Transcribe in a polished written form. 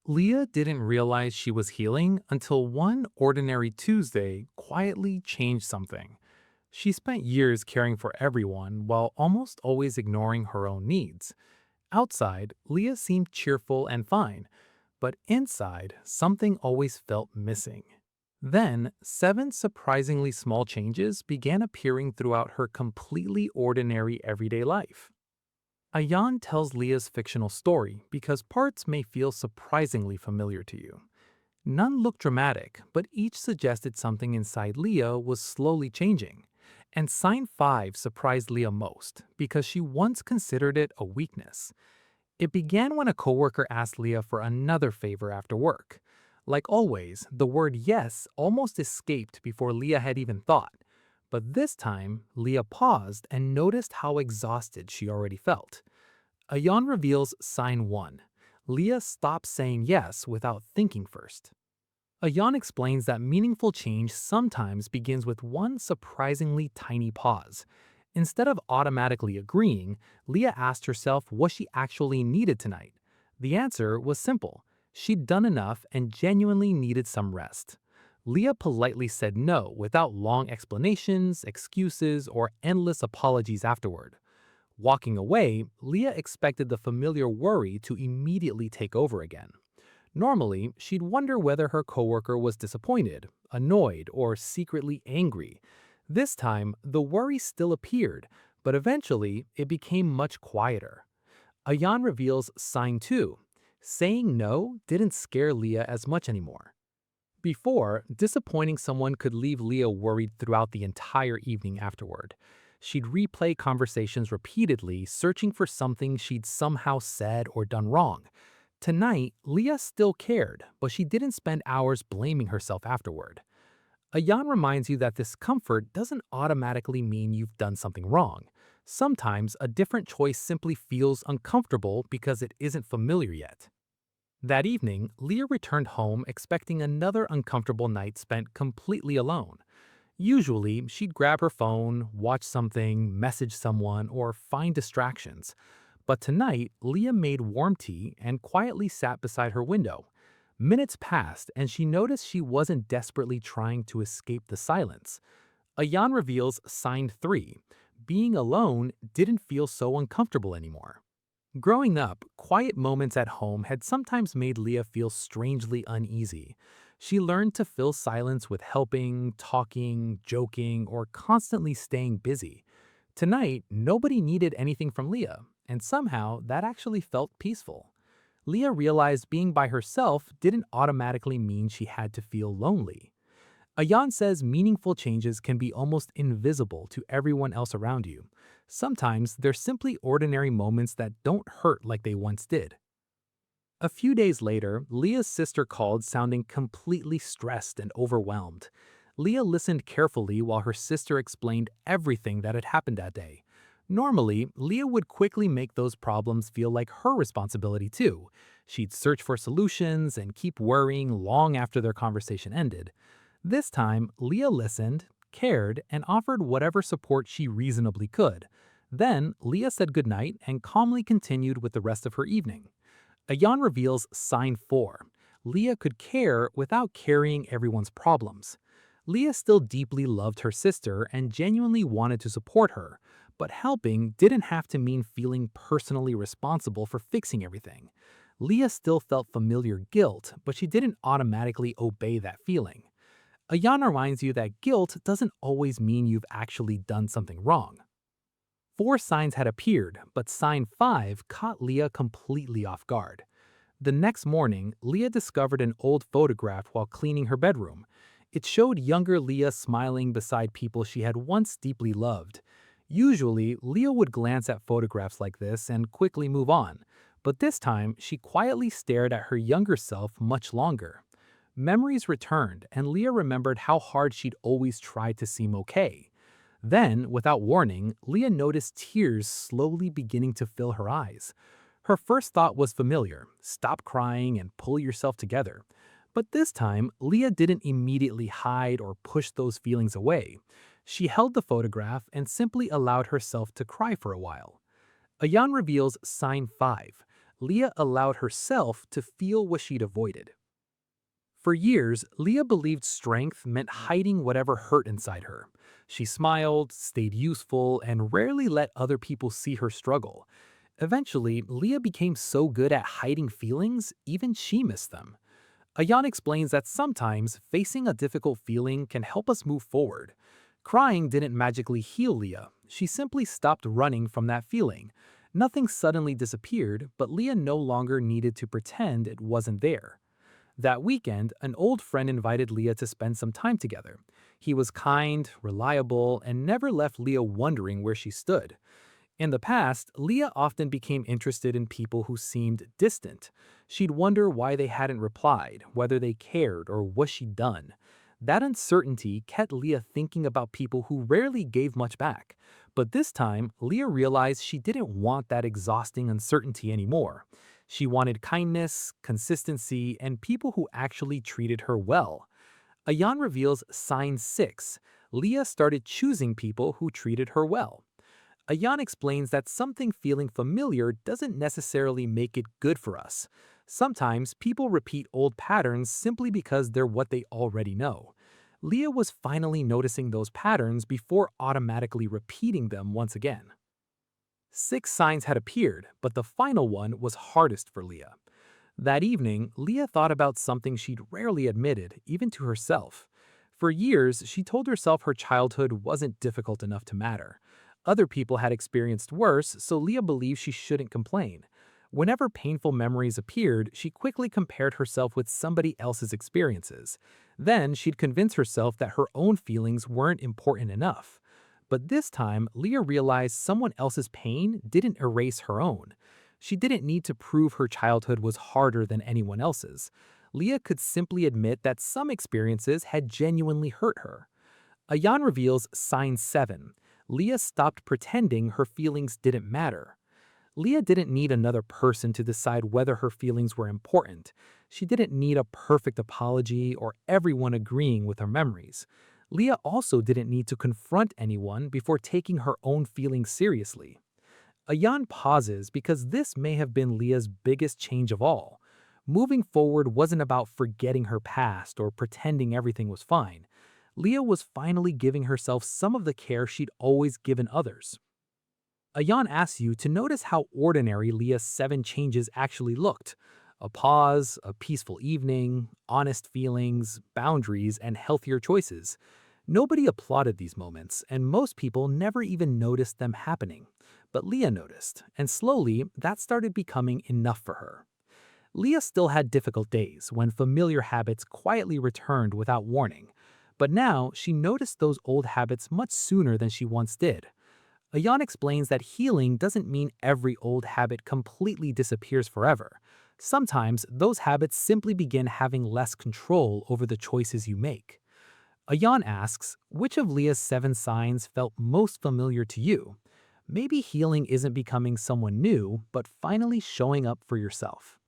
Leah didn't realize she was healing until one ordinary Tuesday quietly changed something. She spent years caring for everyone while almost always ignoring her own needs. Outside, Leah seemed cheerful and fine, but inside, something always felt missing. Then, seven surprisingly small changes began appearing throughout her completely ordinary everyday life. Ayan tells Leah's fictional story because parts may feel surprisingly familiar to you. None looked dramatic, but each suggested something inside Leah was slowly changing. And sign 5 surprised Leah most because she once considered it a weakness. It began when a coworker asked Leah for another favor after work. Like always, the word yes almost escaped before Leah had even thought. But this time, Leah paused and noticed how exhausted she already felt. Ayan reveals sign 1. Leah stops saying yes without thinking first. Ayan explains that meaningful change sometimes begins with one surprisingly tiny pause. Instead of automatically agreeing, Leah asked herself what she actually needed tonight. The answer was simple. She'd done enough and genuinely needed some rest. Leah politely said no without long explanations, excuses, or endless apologies afterward. Walking away, Leah expected the familiar worry to immediately take over again. Normally, she'd wonder whether her coworker was disappointed, annoyed, or secretly angry. This time, the worry still appeared, but eventually it became much quieter. Ayan reveals sign 2. Saying no didn't scare Leah as much anymore. Before, disappointing someone could leave Leah worried throughout the entire evening afterward. She'd replay conversations repeatedly, searching for something she'd somehow said or done wrong. Tonight, Leah still cared, but she didn't spend hours blaming herself afterward. Ayan reminds you that discomfort doesn't automatically mean you've done something wrong. Sometimes a different choice simply feels uncomfortable because it isn't familiar yet. That evening, Leah returned home expecting another uncomfortable night spent completely alone. Usually, she'd grab her phone, watch something, message someone, or find distractions. But tonight, Leah made warm tea and quietly sat beside her window. Minutes passed, and she noticed she wasn't desperately trying to escape the silence. Ayan reveals sign 3. Being alone didn't feel so uncomfortable anymore. Growing up, quiet moments at home had sometimes made Leah feel strangely uneasy. She learned to fill silence with helping, talking, joking, or constantly staying busy. Tonight, nobody needed anything from Leah, and somehow that actually felt peaceful. Leah realized being by herself didn't automatically mean she had to feel lonely. Ayan says meaningful changes can be almost invisible to everyone else around you. Sometimes they're simply ordinary moments that don't hurt like they once did. A few days later, Leah's sister called sounding completely stressed and overwhelmed. Leah listened carefully while her sister explained everything that had happened that day. Normally, Leah would quickly make those problems feel like her responsibility too. She'd search for solutions and keep worrying long after their conversation ended. This time, Leah listened, cared, and offered whatever support she reasonably could. Then, Leah said goodnight and calmly continued with the rest of her evening. Ayan reveals sign 4. Leah could care without carrying everyone's problems. Leah still deeply loved her sister and genuinely wanted to support her, but helping didn't have to mean feeling personally responsible for fixing everything. Leah still felt familiar guilt, but she didn't automatically obey that feeling. Ayan reminds you that guilt doesn't always mean you've actually done something wrong. Four signs had appeared, but sign 5 caught Leah completely off guard. The next morning, Leah discovered an old photograph while cleaning her bedroom. It showed younger Leah smiling beside people she had once deeply loved. Usually, Leah would glance at photographs like this and quickly move on, but this time she quietly stared at her younger self much longer. Memories returned, and Leah remembered how hard she'd always tried to seem okay. Then, without warning, Leah noticed tears slowly beginning to fill her eyes. Her first thought was familiar: stop crying and pull yourself together. But this time, Leah didn't immediately hide or push those feelings away. She held the photograph and simply allowed herself to cry for a while. Ayan reveals sign 5. Leah allowed herself to feel what she'd avoided. For years, Leah believed strength meant hiding whatever hurt inside her. She smiled, stayed useful, and rarely let other people see her struggle. Eventually, Leah became so good at hiding feelings, even she missed them. Ayan explains that sometimes facing a difficult feeling can help us move forward. Crying didn't magically heal Leah, she simply stopped running from that feeling. Nothing suddenly disappeared, but Leah no longer needed to pretend it wasn't there. That weekend, an old friend invited Leah to spend some time together. He was kind, reliable, and never left Leah wondering where she stood. In the past, Leah often became interested in people who seemed distant. She'd wonder why they hadn't replied, whether they cared, or what she'd done. That uncertainty kept Leah thinking about people who rarely gave much back. But this time, Leah realized she didn't want that exhausting uncertainty anymore. She wanted kindness, consistency, and people who actually treated her well. Ayan reveals sign 6. Leah started choosing people who treated her well. Ayan explains that something feeling familiar doesn't necessarily make it good for us. Sometimes people repeat old patterns simply because they're what they already know. Leah was finally noticing those patterns before automatically repeating them once again. 6 signs had appeared, but the final one was hardest for Leah. That evening, Leah thought about something she'd rarely admitted, even to herself. For years, she told herself her childhood wasn't difficult enough to matter. Other people had experienced worse, so Leah believed she shouldn't complain. Whenever painful memories appeared, she quickly compared herself with somebody else's experiences. Then she'd convince herself that her own feelings weren't important enough. But this time, Leah realized someone else's pain didn't erase her own. She didn't need to prove her childhood was harder than anyone else's. Leah could simply admit that some experiences had genuinely hurt her. Ayan reveals sign 7. Leah stopped pretending her feelings didn't matter. Leah didn't need another person to decide whether her feelings were important. She didn't need a perfect apology or everyone agreeing with her memories. Leah also didn't need to confront anyone before taking her own feelings seriously. Ayan pauses because this may have been Leah's biggest change of all. Moving forward wasn't about forgetting her past or pretending everything was fine. Leah was finally giving herself some of the care she'd always given others. Ayan asks you to notice how ordinary Leah's 7 changes actually looked. A pause, a peaceful evening, honest feelings, boundaries, and healthier choices. Nobody applauded these moments, and most people never even noticed them happening. But Leah noticed, and slowly, that started becoming enough for her. Leah still had difficult days when familiar habits quietly returned without warning. But now, she noticed those old habits much sooner than she once did. Ayan explains that healing doesn't mean every old habit completely disappears forever. Sometimes, those habits simply begin having less control over the choices you make. Ayan asks, which of Leah's 7 signs felt most familiar to you? Maybe healing isn't becoming someone new, but finally showing up for yourself.